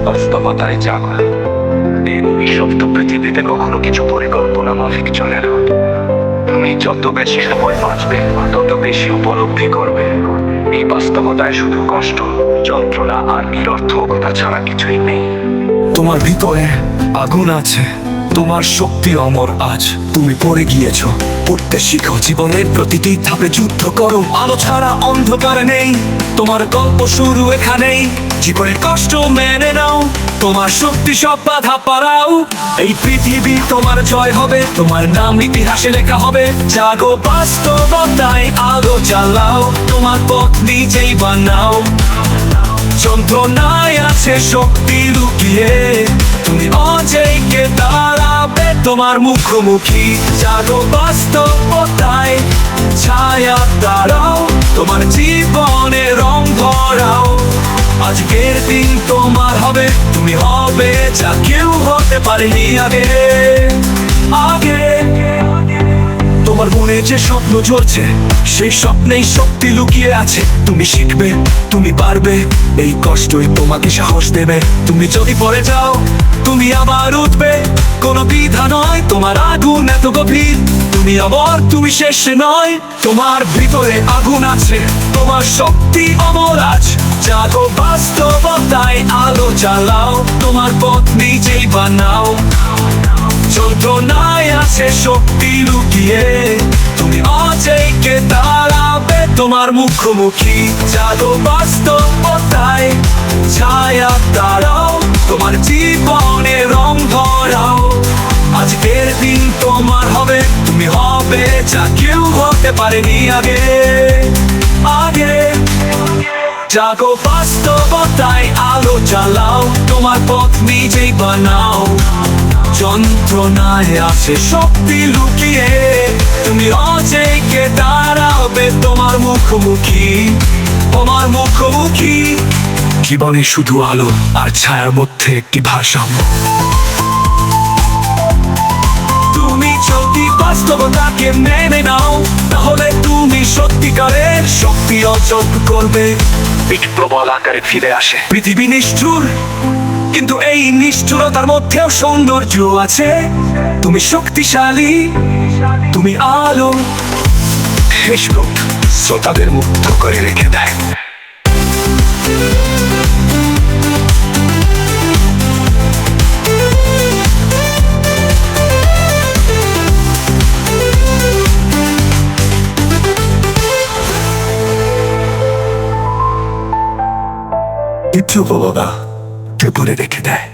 বাস্তবতায় জাগা। এই নিঃশব্দ পৃথিবীতে কখনো কিছু পরিকল্পনা মাফিক চলে না। তুমি যত বেশি সময় বাঁচবে তত বেশি উপলব্ধি করবে এই বাস্তবতায় শুধু কষ্ট, যন্ত্রণা আর নিরর্থকতা ছাড়া কিছুই নেই। তোমার ভিতরে আগুন আছে, তোমার শক্তি অমর আজ। তুমি পড়ে গিয়েছো, পড়তে শিখো, জীবনের প্রতিটি ধাপে যুদ্ধ করো। আলো ছাড়া অন্ধকারে নেই, তোমার গল্প শুরু এখানেই। জীবনের কষ্ট মেনে নাও, তোমার শক্তি সব বাধা পারাও। এই পৃথিবী তোমার জয় হবে, তোমার নাম ইতিহাসে লেখা হবে। জাগো, বাস্তবতায় আলো জ্বালাও, তোমার পথ নিজেই বানাও। যন্ত্রণায় আছে শক্তি লুকিয়ে, তুমি অজেয়কে দাঁড়াবে তোমার মুখোমুখি। জাগো, বাস্তবতায় ছায়া দাঁড়াও, তোমার জীবনে রং ভরাও। আজকের দিন তোমার হবে, তুমি হবে যা কেউ হতে পারেনি আগে। তোমার মনে যে স্বপ্ন জ্বলছে, সেই স্বপ্নেই শক্তি লুকিয়ে আছে। তুমি শিখবে, তুমি পারবে, এই কষ্টই তোমাকে সাহস দেবে। তুমি যদি পড়ে যাও, তুমি আবার উঠবে, কোনো দ্বিধা নয়। তোমার আগুন এত গভীর, তুমি অমর, তুমি শেষ নয়। তোমার ভিতরে আগুন আছে, তোমার শক্তি অমর আজ। জাগো, বাস্তবতায় আলো জ্বালাও, তোমার পথ নিজেই বানাও। যন্ত্রণায় আছে শক্তি লুকিয়ে, তুমি অজেয়কে দাঁড়াবে তোমার মুখোমুখি। জাগো, বাস্তবতায় ছায়া দাঁড়াও, তোমার জীবনে রং ভরাও। আজকের দিন তোমার হবে, তুমি হবে যা কেউ হতে পারেনি আগে। জাগো, বাস্তবতায় আলো জ্বালাও, তোমার পথ নিজেই বানাও। যন্ত্রণায় আছে শক্তি লুকিয়ে, তুমি অজেয়কে দাঁড়াবে তোমার মুখোমুখি, তোমার মুখোমুখি। জীবনে শুধু আলো আর ছায়ার মধ্যে একটি ভারসাম্য। তুমি যদি বাস্তবতাকে মেনে নাও, তাহলে তুমি সত্যিকারের শক্তি অর্জন করবে। প্রবল আকারে ফিরে আসে পৃথিবী নিষ্ঠুর, কিন্তু এই নিষ্ঠুরতার মধ্যেও সৌন্দর্য আছে। তুমি শক্তিশালী, তুমি আলো। ফেসবুক শ্রোতাদের মুগ্ধ করে রেখে দেয়। কিছু বলো না, করে রেখে দেয়।